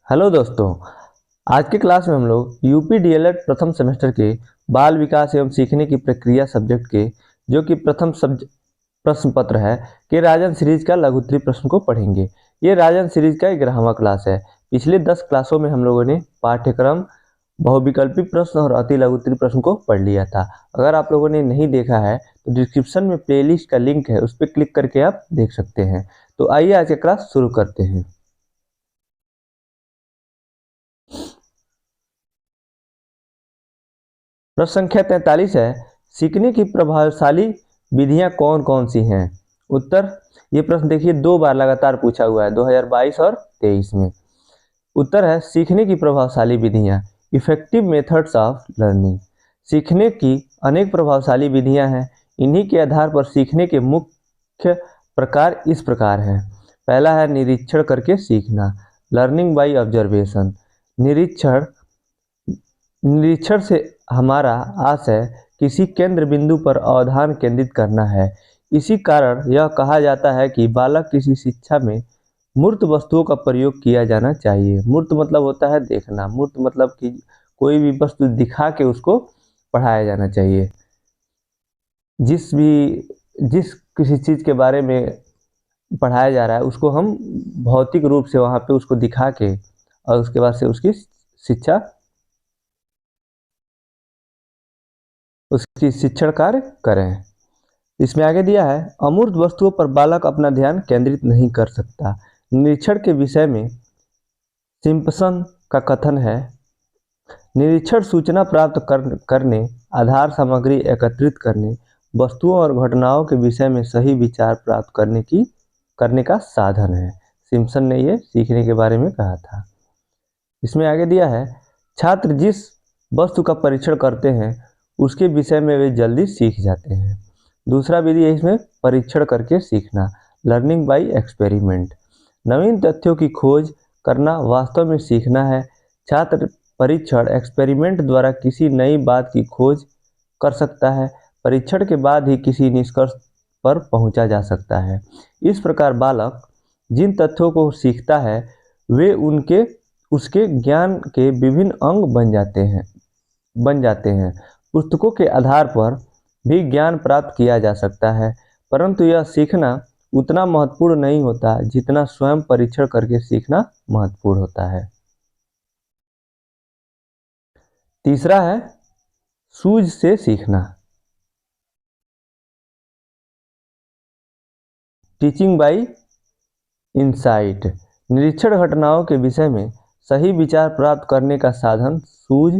Hello दोस्तों। आज की क्लास में हम लोग यूपी डीएलएड प्रथम सेमेस्टर के बाल विकास एवं सीखने की प्रक्रिया सब्जेक्ट के जो कि प्रथम प्रश्न पत्र है कि राजन सीरीज का लघुत्तरीय प्रश्न को पढ़ेंगे। ये राजन सीरीज का 11वां क्लास है। पिछले 10 क्लासों में हम लोगों ने पाठ्यक्रम, बहुविकल्पी प्रश्न और अति लघुत्तरीय प्रश्न को पढ़ लिया था। अगर आप लोगों ने नहीं देखा है तो डिस्क्रिप्शन में प्लेलिस्ट का लिंक है, उस पर क्लिक करके आप देख सकते हैं। तो आइए आज की क्लास शुरू करते हैं। प्रश्न संख्या 43 है, सीखने की प्रभावशाली विधियां कौन कौन सी हैं? उत्तर, ये प्रश्न देखिए 2 बार लगातार पूछा हुआ है, 2022 और 23 में। उत्तर है सीखने की प्रभावशाली विधियां, इफेक्टिव मेथड्स ऑफ लर्निंग। सीखने की अनेक प्रभावशाली विधियां हैं। इन्हीं के आधार पर सीखने के मुख्य प्रकार इस प्रकार हैं। पहला है निरीक्षण करके सीखना, लर्निंग बाय ऑब्जर्वेशन। निरीक्षण निरीक्षण से हमारा आशय किसी केंद्र बिंदु पर अवधान केंद्रित करना है। इसी कारण यह कहा जाता है कि बालक किसी शिक्षा में मूर्त वस्तुओं का प्रयोग किया जाना चाहिए। मूर्त मतलब होता है देखना, मूर्त मतलब कि कोई भी वस्तु दिखा के उसको पढ़ाया जाना चाहिए। जिस किसी चीज़ के बारे में पढ़ाया जा रहा है उसको हम भौतिक रूप से वहाँ पे उसको दिखा के और उसके बाद से उसकी शिक्षण कार्य करें। इसमें आगे दिया है, अमूर्त वस्तुओं पर बालक अपना ध्यान केंद्रित नहीं कर सकता। निरीक्षण के विषय में सिम्पसन का कथन है, निरीक्षण सूचना प्राप्त करने, आधार सामग्री एकत्रित करने, वस्तुओं और घटनाओं के विषय में सही विचार प्राप्त करने का साधन है। सिम्पसन ने ये सीखने के बारे में कहा था। इसमें आगे दिया है, छात्र जिस वस्तु का परीक्षण करते हैं उसके विषय में वे जल्दी सीख जाते हैं। दूसरा विधि है इसमें परीक्षण करके सीखना, लर्निंग बाय एक्सपेरिमेंट। नवीन तथ्यों की खोज करना वास्तव में सीखना है। छात्र परीक्षण एक्सपेरिमेंट द्वारा किसी नई बात की खोज कर सकता है। परीक्षण के बाद ही किसी निष्कर्ष पर पहुंचा जा सकता है। इस प्रकार बालक जिन तथ्यों को सीखता है वे उसके ज्ञान के विभिन्न अंग बन जाते हैं। पुस्तकों के आधार पर भी ज्ञान प्राप्त किया जा सकता है, परंतु यह सीखना उतना महत्वपूर्ण नहीं होता जितना स्वयं परीक्षण करके सीखना महत्वपूर्ण होता है। तीसरा है सूझ से सीखना, टीचिंग बाय इंसाइट। निरीक्षण घटनाओं के विषय में सही विचार प्राप्त करने का साधन सूझ,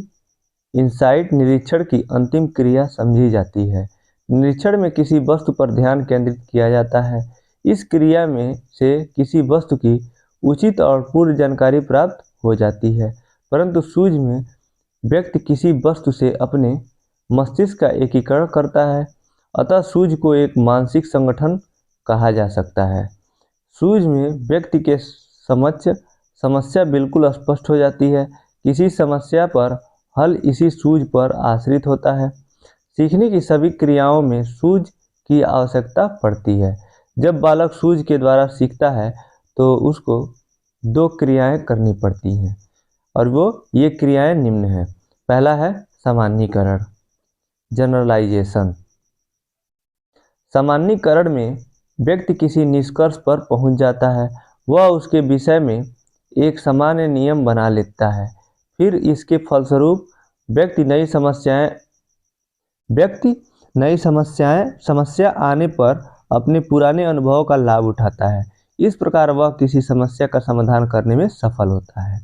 इंसाइट निरीक्षण की अंतिम क्रिया समझी जाती है। निरीक्षण में किसी वस्तु पर ध्यान केंद्रित किया जाता है। इस क्रिया में से किसी वस्तु की उचित और पूर्ण जानकारी प्राप्त हो जाती है, परंतु सूझ में व्यक्ति किसी वस्तु से अपने मस्तिष्क का एकीकरण करता है। अतः सूझ को एक मानसिक संगठन कहा जा सकता है। सूझ में व्यक्ति के समक्ष समस्या बिल्कुल स्पष्ट हो जाती है। किसी समस्या पर हल इसी सूझ पर आश्रित होता है। सीखने की सभी क्रियाओं में सूझ की आवश्यकता पड़ती है। जब बालक सूझ के द्वारा सीखता है तो उसको 2 क्रियाएं करनी पड़ती हैं और ये क्रियाएं निम्न हैं। पहला है सामान्यीकरण, जनरलाइजेशन। सामान्यीकरण में व्यक्ति किसी निष्कर्ष पर पहुंच जाता है। वह उसके विषय में एक सामान्य नियम बना लेता है। फिर इसके फलस्वरूप व्यक्ति नई समस्या आने पर अपने पुराने अनुभव का लाभ उठाता है। इस प्रकार वह किसी समस्या का समाधान करने में सफल होता है।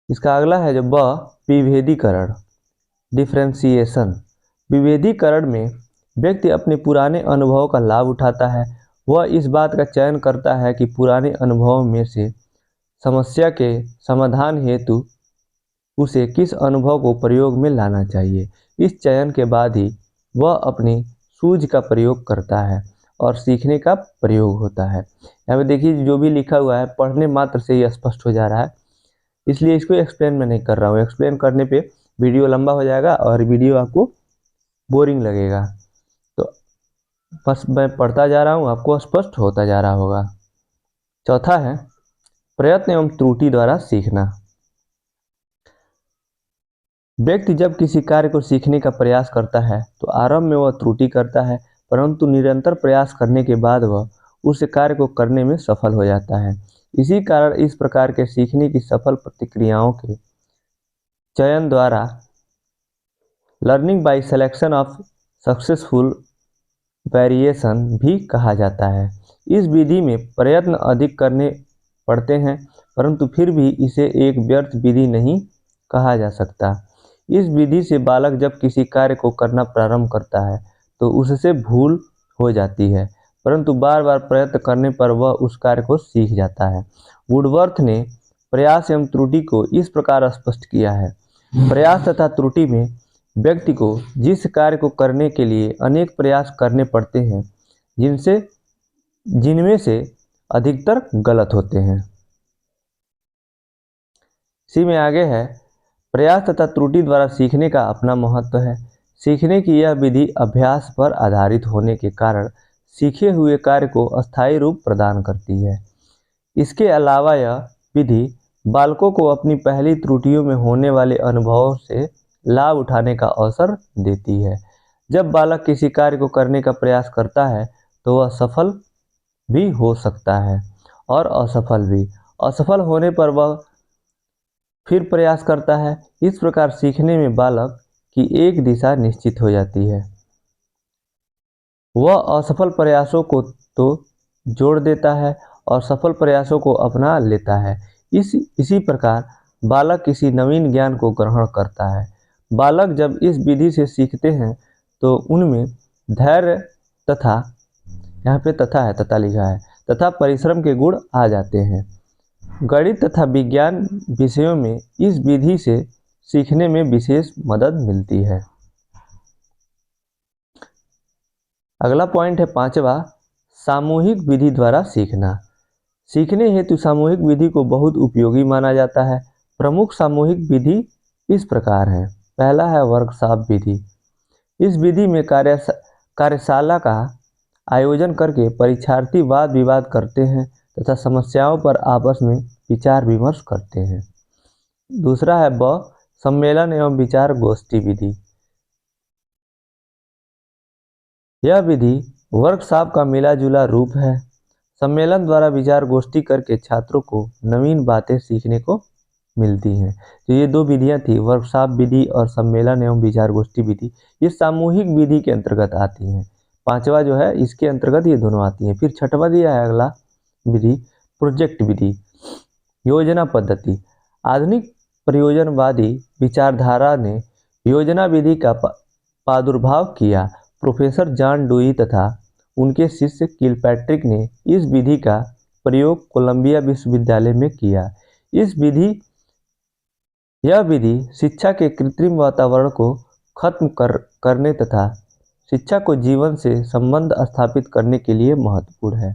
इसका अगला है जब वह विभेदीकरण, डिफरेंशिएशन। विभेदीकरण में व्यक्ति अपने पुराने अनुभवों का लाभ उठाता है। वह इस बात का चयन करता है कि पुराने अनुभवों में से समस्या के समाधान हेतु उसे किस अनुभव को प्रयोग में लाना चाहिए। इस चयन के बाद ही वह अपनी सूझ का प्रयोग करता है और सीखने का प्रयोग होता है। यहाँ पे देखिए जो भी लिखा हुआ है पढ़ने मात्र से ही स्पष्ट हो जा रहा है, इसलिए इसको एक्सप्लेन मैं नहीं कर रहा हूँ। एक्सप्लेन करने पे वीडियो लंबा हो जाएगा और वीडियो आपको बोरिंग लगेगा। तो बस मैं पढ़ता जा रहा हूँ, आपको स्पष्ट होता जा रहा होगा। चौथा है प्रयत्न एवं त्रुटि द्वारा सीखना। व्यक्ति जब किसी कार्य को सीखने का प्रयास करता है तो आरंभ में वह त्रुटि करता है, परंतु निरंतर प्रयास करने के बाद वह उस कार्य को करने में सफल हो जाता है। इसी कारण इस प्रकार के सीखने की सफल प्रतिक्रियाओं के चयन द्वारा learning by selection of successful variation भी कहा जाता है। इस विधि में प्रयत्न अधिक करने पड़ते हैं, परंतु फिर भी इसे एक व्यर्थ विधि नहीं कहा जा सकता। इस विधि से बालक जब किसी कार्य को करना प्रारंभ करता है तो उससे भूल हो जाती है, परंतु बार बार प्रयत्न करने पर वह उस कार्य को सीख जाता है। वुडवर्थ ने प्रयास एवं त्रुटि को इस प्रकार स्पष्ट किया है। प्रयास तथा त्रुटि में व्यक्ति को जिस कार्य को करने के लिए अनेक प्रयास करने पड़ते हैं, जिनमें से अधिकतर गलत होते हैं। इसी में आगे है, प्रयास तथा त्रुटि द्वारा सीखने का अपना महत्व है। सीखने की यह विधि अभ्यास पर आधारित होने के कारण सीखे हुए कार्य को अस्थायी रूप प्रदान करती है। इसके अलावा यह विधि बालकों को अपनी पहली त्रुटियों में होने वाले अनुभवों से लाभ उठाने का अवसर देती है। जब बालक किसी कार्य को करने का प्रयास करता है तो वह सफल भी हो सकता है और असफल भी। असफल होने पर वह फिर प्रयास करता है। इस प्रकार सीखने में बालक की एक दिशा निश्चित हो जाती है। वह असफल प्रयासों को तो जोड़ देता है और सफल प्रयासों को अपना लेता है। इसी प्रकार बालक किसी नवीन ज्ञान को ग्रहण करता है। बालक जब इस विधि से सीखते हैं तो उनमें धैर्य तथा, यहाँ पे तथा है, तथा लिखा है, तथा परिश्रम के गुण आ जाते हैं। गणित तथा विज्ञान विषयों में इस विधि से सीखने में विशेष मदद मिलती है। अगला पॉइंट है 5वां, सामूहिक विधि द्वारा सीखना। सीखने हेतु सामूहिक विधि को बहुत उपयोगी माना जाता है। प्रमुख सामूहिक विधि इस प्रकार है। पहला है वर्कशॉप विधि। इस विधि में कार्यशाला का आयोजन करके परीक्षार्थी वाद विवाद करते हैं तथा समस्याओं पर आपस में विचार विमर्श करते हैं। दूसरा है सम्मेलन एवं विचार गोष्ठी विधि। यह विधि वर्कशॉप का मिला जुला रूप है। सम्मेलन द्वारा विचार गोष्ठी करके छात्रों को नवीन बातें सीखने को मिलती हैं। तो ये दो विधियां थी, वर्कशॉप विधि और सम्मेलन एवं विचार गोष्ठी विधि। ये सामूहिक विधि के अंतर्गत आती हैं। 5वां जो है इसके अंतर्गत ये दोनों आती हैं। फिर 6वां दिया है अगला विधि, प्रोजेक्ट विधि, योजना पद्धति। आधुनिक प्रयोजनवादी विचारधारा ने योजना विधि का प्रादुर्भाव किया। प्रोफेसर जॉन डुई तथा उनके शिष्य किलपैट्रिक ने इस विधि का प्रयोग कोलंबिया विश्वविद्यालय में किया। यह विधि शिक्षा के कृत्रिम वातावरण को खत्म करने तथा शिक्षा को जीवन से संबंध स्थापित करने के लिए महत्वपूर्ण है।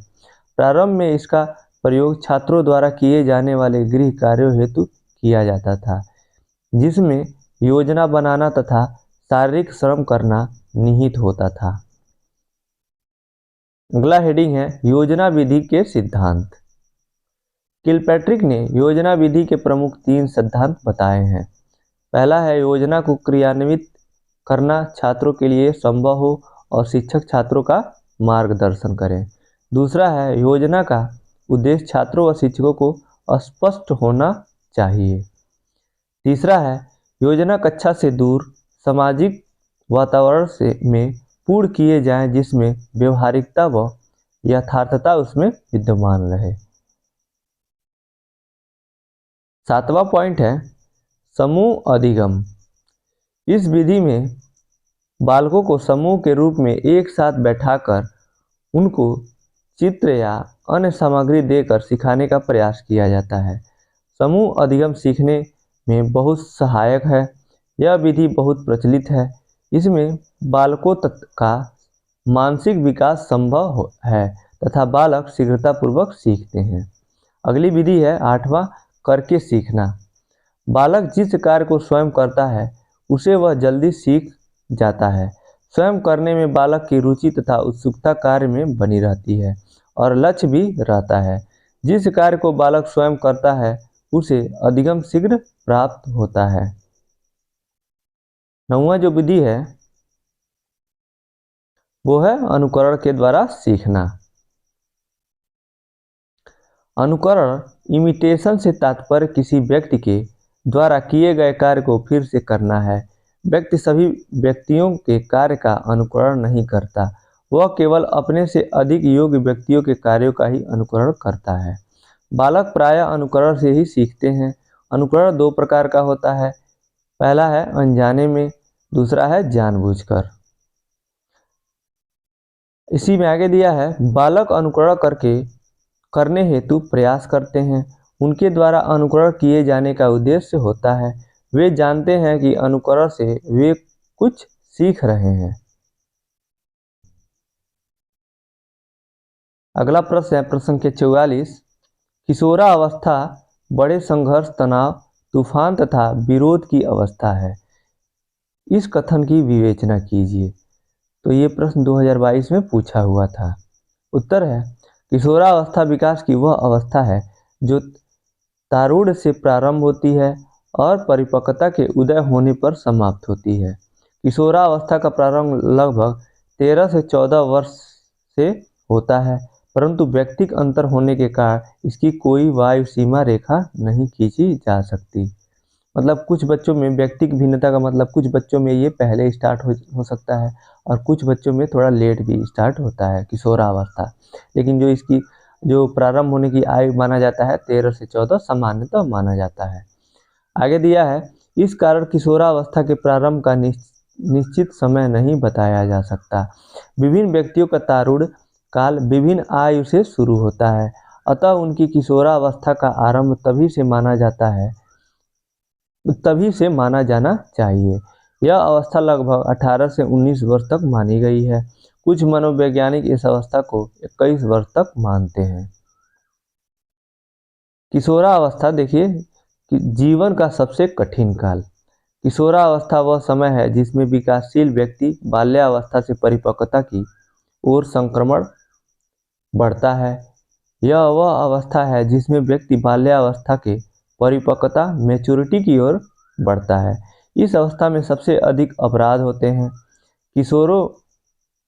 प्रारंभ में इसका प्रयोग छात्रों द्वारा किए जाने वाले गृह कार्यों हेतु किया जाता था, जिसमें योजना बनाना तथा शारीरिक श्रम करना निहित होता था। अगला हेडिंग है योजना विधि के सिद्धांत। किलपैट्रिक ने योजना विधि के प्रमुख 3 सिद्धांत बताए हैं। पहला है योजना को क्रियान्वित करना छात्रों के लिए संभव हो और शिक्षक छात्रों का मार्गदर्शन करें। दूसरा है योजना का उद्देश्य छात्रों व शिक्षकों को स्पष्ट होना चाहिए। तीसरा है योजना कक्षा से दूर सामाजिक वातावरण में पूर्ण किए जाएं, जिसमें व्यवहारिकता व यथार्थता उसमें विद्यमान रहे। 7वां पॉइंट है समूह अधिगम। इस विधि में बालकों को समूह के रूप में एक साथ बैठाकर उनको चित्र या अन्य सामग्री देकर सिखाने का प्रयास किया जाता है। समूह अधिगम सीखने में बहुत सहायक है। यह विधि बहुत प्रचलित है। इसमें बालकों का मानसिक विकास संभव है तथा बालक शीघ्रतापूर्वक सीखते हैं। अगली विधि है 8वां, करके सीखना। बालक जिस कार्य को स्वयं करता है उसे वह जल्दी सीख जाता है। स्वयं करने में बालक की रुचि तथा उत्सुकता कार्य में बनी रहती है और लक्ष्य भी रहता है। जिस कार्य को बालक स्वयं करता है उसे अधिगम शीघ्र प्राप्त होता है। 9वां जो विधि है वो है अनुकरण के द्वारा सीखना। अनुकरण इमिटेशन से तात्पर्य किसी व्यक्ति के द्वारा किए गए कार्य को फिर से करना है। व्यक्ति सभी व्यक्तियों के कार्य का अनुकरण नहीं करता, वह केवल अपने से अधिक योग्य व्यक्तियों के कार्यों का ही अनुकरण करता है। बालक प्रायः अनुकरण से ही सीखते हैं। अनुकरण दो प्रकार का होता है, पहला है अनजाने में, दूसरा है जानबूझकर। इसी में आगे दिया है, बालक अनुकरण करने हेतु प्रयास करते हैं। उनके द्वारा अनुकरण किए जाने का उद्देश्य होता है, वे जानते हैं कि अनुकरण से वे कुछ सीख रहे हैं। अगला प्रश्न है प्रश्न संख्या 44। किशोरावस्था बड़े संघर्ष, तनाव, तूफान तथा विरोध की अवस्था है। इस कथन की विवेचना कीजिए। तो ये प्रश्न 2022 में पूछा हुआ था। उत्तर है, किशोरावस्था विकास की वह अवस्था है जो तारुण्य से प्रारंभ होती है और परिपक्वता के उदय होने पर समाप्त होती है। किशोरावस्था का प्रारंभ लगभग 13 से 14 वर्ष से होता है, परंतु व्यक्तिक अंतर होने के कारण इसकी कोई वायु सीमा रेखा नहीं खींची जा सकती। मतलब कुछ बच्चों में व्यक्तिक भिन्नता का मतलब कुछ बच्चों में ये पहले स्टार्ट हो सकता है और कुछ बच्चों में थोड़ा लेट भी स्टार्ट होता है किशोरावस्था। लेकिन जो इसकी जो प्रारंभ होने की आयु माना जाता है 13 से 14 सामान्यतः माना जाता है। आगे दिया है, इस कारण किशोरावस्था के प्रारंभ का निश्चित समय नहीं बताया जा सकता। विभिन्न व्यक्तियों का तारुण्य काल विभिन्न आयु से शुरू होता है, अतः उनकी किशोरावस्था का आरंभ तभी से माना जाना चाहिए। यह अवस्था लगभग 18 से 19 वर्ष तक मानी गई है। कुछ मनोवैज्ञानिक इस अवस्था को 21 वर्ष तक मानते हैं। किशोरावस्था देखिए कि जीवन का सबसे कठिन काल। किशोरावस्था वह समय है जिसमें विकासशील व्यक्ति बाल्यावस्था से परिपक्वता की ओर संक्रमण बढ़ता है। यह वह अवस्था है जिसमें व्यक्ति बाल्यावस्था के परिपक्वता मैच्योरिटी की ओर बढ़ता है। इस अवस्था में सबसे अधिक अपराध होते हैं।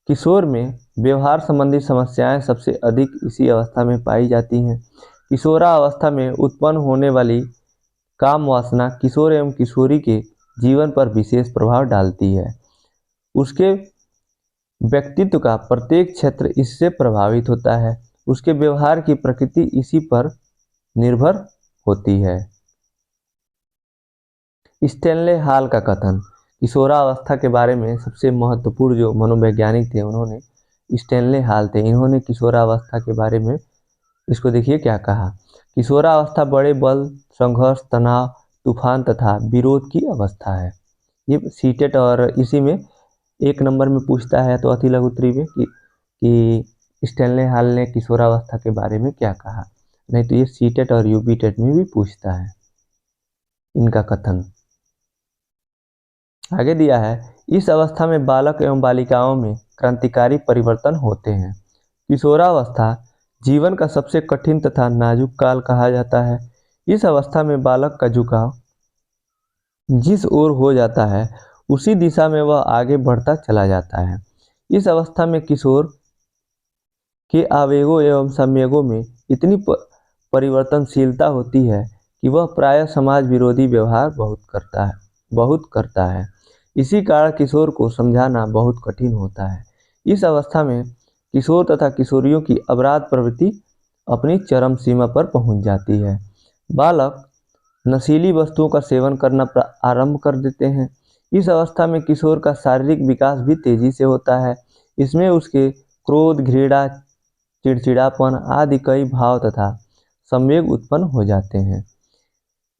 किशोर में व्यवहार संबंधी समस्याएं सबसे अधिक इसी अवस्था में पाई जाती हैं। किशोरावस्था में उत्पन्न होने वाली काम वासना किशोर एवं किशोरी के जीवन पर विशेष प्रभाव डालती है। उसके व्यक्तित्व का प्रत्येक क्षेत्र इससे प्रभावित होता है। उसके व्यवहार की प्रकृति इसी पर निर्भर होती है। स्टैनले हॉल का कथन। किशोरावस्था के बारे में सबसे महत्वपूर्ण जो मनोवैज्ञानिक थे उन्होंने स्टैनले हॉल थे। इन्होंने किशोरावस्था के बारे में इसको देखिए क्या कहा। किशोरावस्था बड़े बल, संघर्ष, तनाव, तूफान तथा विरोध की अवस्था है। ये सीटेट और इसी में 1 नंबर में पूछता है तो अति लघु उत्तरी में कि स्टैनले हॉल ने किशोरावस्था के बारे में क्या कहा। नहीं तो ये सीटेट और यूबीटेट में भी पूछता है इनका कथन। आगे दिया है, इस अवस्था में बालक एवं बालिकाओं में क्रांतिकारी परिवर्तन होते हैं। किशोरावस्था जीवन का सबसे कठिन तथा नाजुक काल कहा जाता है। इस अवस्था में बालक का झुकाव जिस ओर हो जाता है उसी दिशा में वह आगे बढ़ता चला जाता है। इस अवस्था में किशोर के आवेगों एवं संवेगों में इतनी परिवर्तनशीलता होती है कि वह प्रायः समाज विरोधी व्यवहार बहुत करता है। इसी कारण किशोर को समझाना बहुत कठिन होता है। इस अवस्था में किशोर तथा किशोरियों की अपराध प्रवृत्ति अपनी चरम सीमा पर पहुंच जाती है। बालक नशीली वस्तुओं का सेवन करना आरंभ कर देते हैं। इस अवस्था में किशोर का शारीरिक विकास भी तेजी से होता है। इसमें उसके क्रोध, घृणा, चिड़चिड़ापन आदि कई भाव तथा संवेग उत्पन्न हो जाते हैं।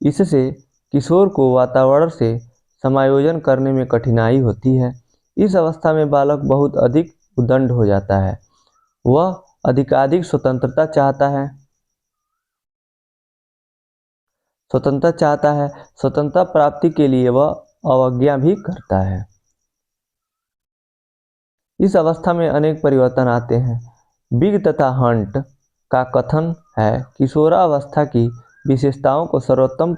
इससे किशोर को वातावरण से समायोजन करने में कठिनाई होती है। इस अवस्था में बालक बहुत अधिक उद्दंड हो जाता है। वह अधिकाधिक स्वतंत्रता चाहता है। स्वतंत्रता प्राप्ति के लिए वह अवज्ञा भी करता है। इस अवस्था में अनेक परिवर्तन आते हैं। बिग तथा हंट का कथन है किशोरावस्था की विशेषताओं को सर्वोत्तम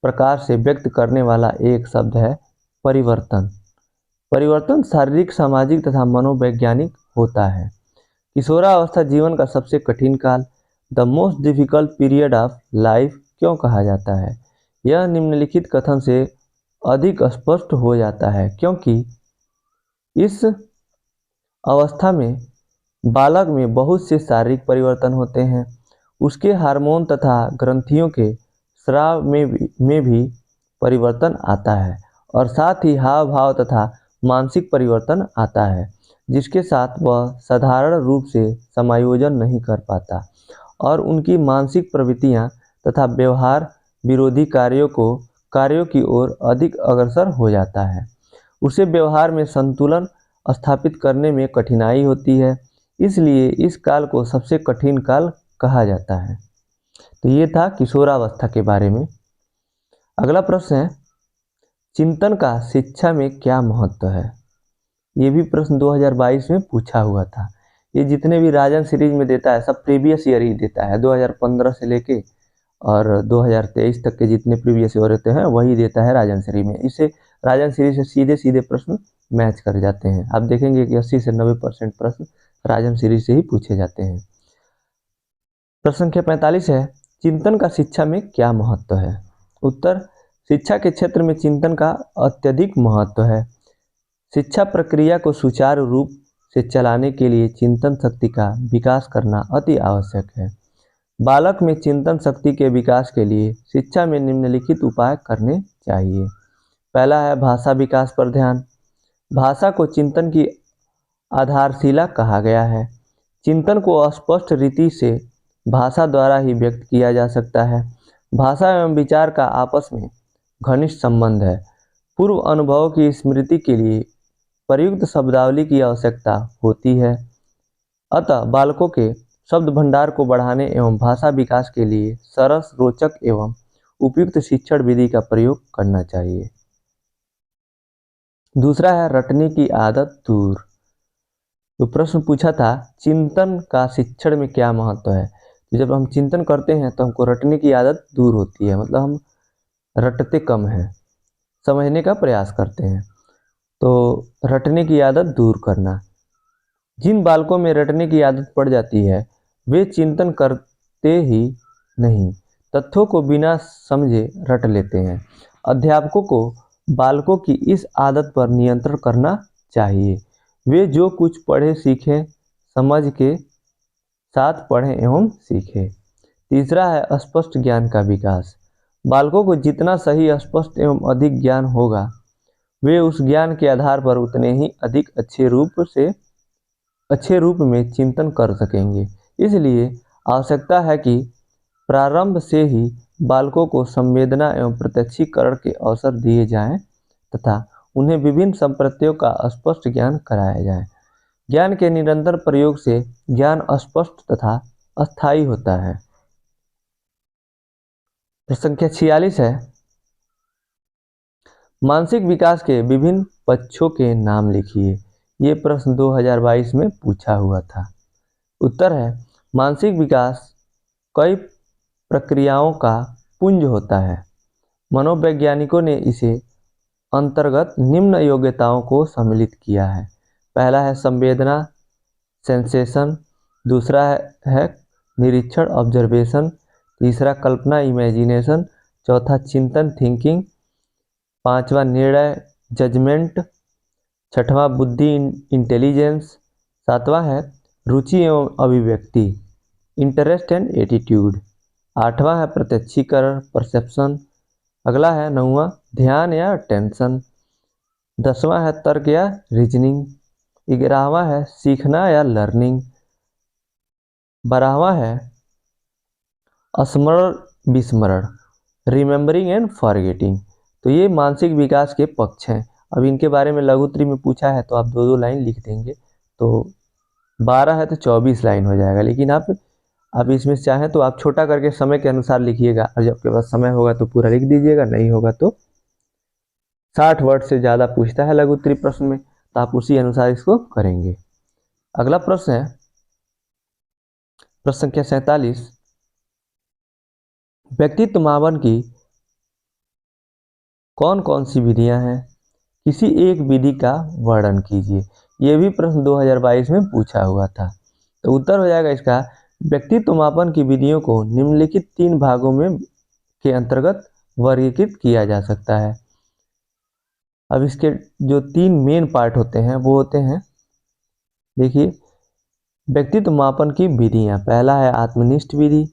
प्रकार से व्यक्त करने वाला एक शब्द है परिवर्तन। परिवर्तन शारीरिक, सामाजिक तथा मनोवैज्ञानिक होता है। किशोरावस्था जीवन का सबसे कठिन काल, the most difficult period of life क्यों कहा जाता है? यह निम्नलिखित कथन से अधिक स्पष्ट हो जाता है क्योंकि इस अवस्था में बालक में बहुत से शारीरिक परिवर्तन होते हैं। उसके हार्मोन तथा ग्रंथियों के स्राव में भी परिवर्तन आता है और साथ ही हाव भाव तथा मानसिक परिवर्तन आता है जिसके साथ वह साधारण रूप से समायोजन नहीं कर पाता और उनकी मानसिक प्रवृत्तियां तथा व्यवहार विरोधी कार्यों की ओर अधिक अग्रसर हो जाता है। उसे व्यवहार में संतुलन स्थापित करने में कठिनाई होती है, इसलिए इस काल को सबसे कठिन काल कहा जाता है। तो ये था किशोरावस्था के बारे में। अगला प्रश्न है, चिंतन का शिक्षा में क्या महत्व है? ये भी प्रश्न 2022 में पूछा हुआ था। ये जितने भी राजन सीरीज में देता है सब प्रीवियस ईयर ही देता है, 2015 से लेके और 2023 तक के जितने प्रीवियस ईयर होते हैं वही देता है राजन सीरीज में। इससे राजन सीरीज से सीधे सीधे प्रश्न मैच कर जाते हैं। आप देखेंगे कि 80 से 90% प्रश्न राजन सीरीज से ही पूछे जाते हैं। प्रश्न संख्या 45 है, चिंतन का शिक्षा में क्या महत्व है? उत्तर, शिक्षा के क्षेत्र में चिंतन का अत्यधिक महत्व है। शिक्षा प्रक्रिया को सुचारू रूप से चलाने के लिए चिंतन शक्ति का विकास करना अति आवश्यक है। बालक में चिंतन शक्ति के विकास के लिए शिक्षा में निम्नलिखित उपाय करने चाहिए। पहला है भाषा विकास पर ध्यान। भाषा को चिंतन की आधारशिला कहा गया है। चिंतन को स्पष्ट रीति से भाषा द्वारा ही व्यक्त किया जा सकता है। भाषा एवं विचार का आपस में घनिष्ठ संबंध है। पूर्व अनुभवों की स्मृति के लिए प्रयुक्त शब्दावली की आवश्यकता होती है। अतः बालकों के शब्द भंडार को बढ़ाने एवं भाषा विकास के लिए सरस, रोचक एवं उपयुक्त शिक्षण विधि का प्रयोग करना चाहिए। दूसरा है रटने की आदत दूर। तो प्रश्न पूछा था चिंतन का शिक्षण में क्या महत्व है? जब हम चिंतन करते हैं तो हमको रटने की आदत दूर होती है, मतलब हम रटते कम हैं, समझने का प्रयास करते हैं। तो रटने की आदत दूर करना। जिन बालकों में रटने की आदत पड़ जाती है वे चिंतन करते ही नहीं, तथ्यों को बिना समझे रट लेते हैं। अध्यापकों को बालकों की इस आदत पर नियंत्रण करना चाहिए। वे जो कुछ पढ़े सीखें समझ के साथ पढ़ें एवं सीखें। तीसरा है स्पष्ट ज्ञान का विकास। बालकों को जितना सही, स्पष्ट एवं अधिक ज्ञान होगा वे उस ज्ञान के आधार पर उतने ही अधिक अच्छे रूप में चिंतन कर सकेंगे। इसलिए आवश्यकता है कि प्रारंभ से ही बालकों को संवेदना एवं प्रत्यक्षीकरण के अवसर दिए जाएं तथा उन्हें विभिन्न संप्रत्यों का स्पष्ट ज्ञान कराया जाए। ज्ञान के निरंतर प्रयोग से ज्ञान स्पष्ट तथा अस्थायी होता है। प्रश्न संख्या 46 है, मानसिक विकास के विभिन्न पक्षों के नाम लिखिए। ये प्रश्न 2022 में पूछा हुआ था। उत्तर है, मानसिक विकास कई प्रक्रियाओं का पुंज होता है। मनोवैज्ञानिकों ने इसे अंतर्गत निम्न योग्यताओं को सम्मिलित किया है। पहला है संवेदना, सेंसेशन। दूसरा है निरीक्षण, ऑब्जर्वेशन। तीसरा कल्पना, इमेजिनेशन। चौथा चिंतन, थिंकिंग। पांचवा निर्णय, जजमेंट। छठवां बुद्धि, इंटेलिजेंस। सातवां है रुचि एवं अभिव्यक्ति, इंटरेस्ट एंड एटीट्यूड। आठवां है प्रत्यक्षीकरण, परसेप्शन। अगला है नौवां ध्यान या टेंशन। 10वां है तर्क या रीजनिंग। 11वां है सीखना या लर्निंग। 12वां है स्मरण विस्मरण, रिमेंबरिंग एंड फॉरगेटिंग। तो ये मानसिक विकास के पक्ष हैं। अब इनके बारे में लघुत्री में पूछा है तो आप दो दो लाइन लिख देंगे, तो 12 है तो 24 लाइन हो जाएगा। लेकिन आप इसमें चाहें तो आप छोटा करके समय के अनुसार लिखिएगा, और जब आपके पास समय होगा तो पूरा लिख दीजिएगा, नहीं होगा तो 60 वर्ड से ज़्यादा पूछता है लघुत्री प्रश्न में, तो आप उसी अनुसार इसको करेंगे। अगला प्रश्न है प्रश्न संख्या 47, व्यक्तित्व मापन की कौन कौन सी विधियां हैं? किसी एक विधि का वर्णन कीजिए। यह भी प्रश्न 2022 में पूछा हुआ था। तो उत्तर हो जाएगा इसका, व्यक्तित्व मापन की विधियों को निम्नलिखित 3 भागों में के अंतर्गत वर्गीकृत किया जा सकता है। अब इसके जो 3 मेन पार्ट होते हैं वो होते हैं, देखिए, व्यक्तित्व मापन की विधियां। पहला है आत्मनिष्ठ विधि,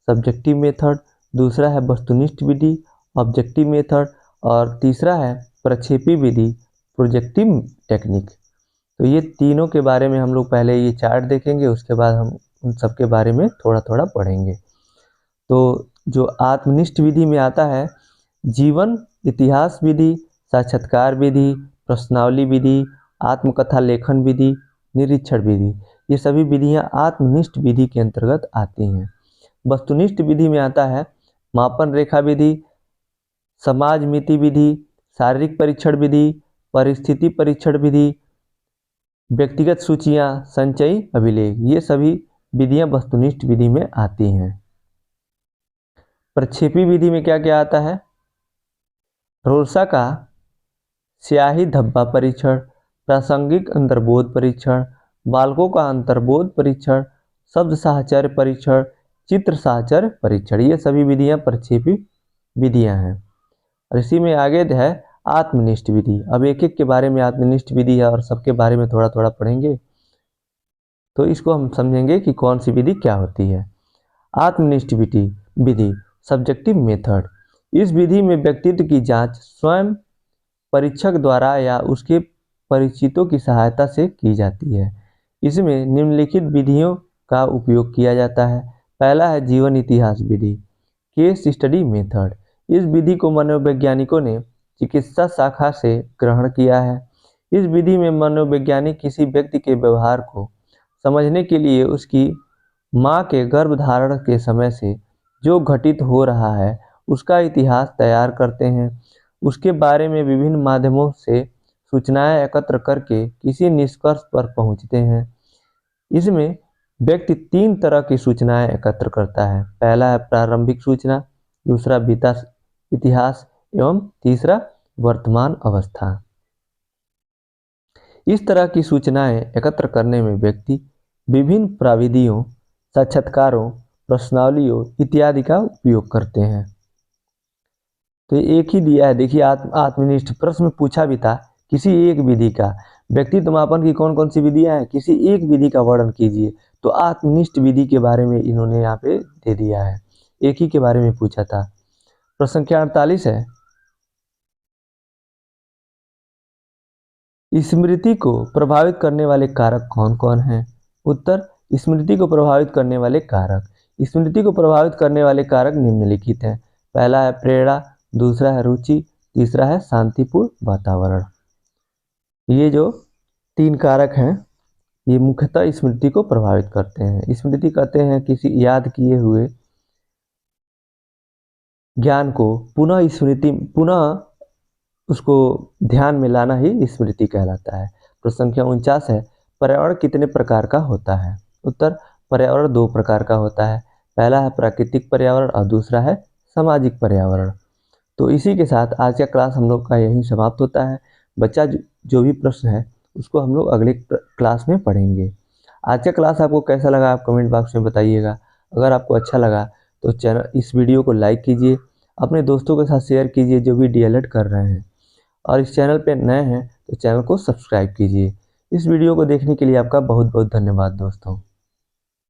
सब्जेक्टिव मेथड। दूसरा है वस्तुनिष्ठ विधि, ऑब्जेक्टिव मेथड। और तीसरा है प्रक्षेपी विधि, प्रोजेक्टिव टेक्निक। तो ये तीनों के बारे में हम लोग पहले ये चार्ट देखेंगे, उसके बाद हम उन सब के बारे में थोड़ा थोड़ा पढ़ेंगे। तो जो आत्मनिष्ठ विधि में आता है, जीवन इतिहास विधि, साक्षात्कार विधि, प्रश्नावली विधि, आत्मकथा लेखन विधि, निरीक्षण विधि, ये सभी विधियां आत्मनिष्ठ विधि के अंतर्गत आती हैं। वस्तुनिष्ठ विधि में आता है मापन रेखा विधि, समाज मिति विधि, शारीरिक परीक्षण विधि, परिस्थिति परीक्षण विधि, व्यक्तिगत सूचियां, संचयी अभिलेख, ये सभी विधियां वस्तुनिष्ठ विधि में आती हैं। प्रक्षेपी विधि में क्या क्या आता है? रोल्सा का स्याही धब्बा परीक्षण, प्रासंगिक अंतर्बोध परीक्षण, बालकों का अंतर्बोध परीक्षण, शब्द साहचर्य परीक्षण, चित्र साहचर्य परीक्षण, ये सभी विधियां प्रक्षेपी विधियां हैं। और इसी में आगे है आत्मनिष्ठ विधि। अब एक एक के बारे में आत्मनिष्ठ विधि है और सबके बारे में थोड़ा थोड़ा पढ़ेंगे, तो इसको हम समझेंगे कि कौन सी विधि क्या होती है। आत्मनिष्ठ विधि सब्जेक्टिव मेथड। इस विधि में व्यक्तित्व की जांच स्वयं परीक्षक द्वारा या उसके परिचितों की सहायता से की जाती है। इसमें निम्नलिखित विधियों का उपयोग किया जाता है। पहला है जीवन इतिहास विधि, केस स्टडी मेथड। इस विधि को मनोवैज्ञानिकों ने चिकित्सा शाखा से ग्रहण किया है। इस विधि में मनोवैज्ञानिक किसी व्यक्ति के व्यवहार को समझने के लिए उसकी माँ के गर्भधारण के समय से जो घटित हो रहा है उसका इतिहास तैयार करते हैं। उसके बारे में विभिन्न माध्यमों से सूचनाएं एकत्र करके किसी निष्कर्ष पर पहुंचते हैं। इसमें व्यक्ति 3 तरह की सूचनाएं एकत्र करता है। पहला है प्रारंभिक सूचना, दूसरा बीता इतिहास एवं तीसरा वर्तमान अवस्था। इस तरह की सूचनाएं एकत्र करने में व्यक्ति विभिन्न प्रविधियों, साक्षात्कारों, प्रश्नावलियों इत्यादि का उपयोग करते हैं। तो एक ही दिया है, देखिए, आत्मनिष्ठ प्रश्न में पूछा भी था किसी एक विधि का व्यक्तित्व मापन की कौन कौन सी विधियां हैं, किसी एक विधि का वर्णन कीजिए। तो आत्मनिष्ठ विधि के बारे में इन्होंने यहाँ पे दे दिया है, एक ही के बारे में पूछा था। प्रश्न संख्या 48 है, स्मृति को प्रभावित करने वाले कारक कौन कौन हैं? उत्तर, स्मृति को प्रभावित करने वाले कारक। स्मृति को प्रभावित करने वाले कारक निम्नलिखित हैं। पहला है प्रेरणा, दूसरा है रुचि, तीसरा है शांतिपूर्ण वातावरण। ये जो 3 कारक हैं ये मुख्यतः स्मृति को प्रभावित करते हैं। स्मृति कहते हैं किसी याद किए हुए ज्ञान को पुनः उसको ध्यान में लाना ही स्मृति कहलाता है। प्रश्न संख्या 49 है, पर्यावरण कितने प्रकार का होता है? उत्तर, पर्यावरण 2 प्रकार का होता है। पहला है प्राकृतिक पर्यावरण और दूसरा है सामाजिक पर्यावरण। तो इसी के साथ आज का क्लास हम लोग का यहीं समाप्त होता है। बच्चा जो भी प्रश्न है उसको हम लोग अगले क्लास में पढ़ेंगे। आज का क्लास आपको कैसा लगा आप कमेंट बॉक्स में बताइएगा। अगर आपको अच्छा लगा तो इस वीडियो को लाइक कीजिए, अपने दोस्तों के साथ शेयर कीजिए जो भी डीएलएड कर रहे हैं, और इस चैनल पे नए हैं तो चैनल को सब्सक्राइब कीजिए। इस वीडियो को देखने के लिए आपका बहुत बहुत धन्यवाद दोस्तों।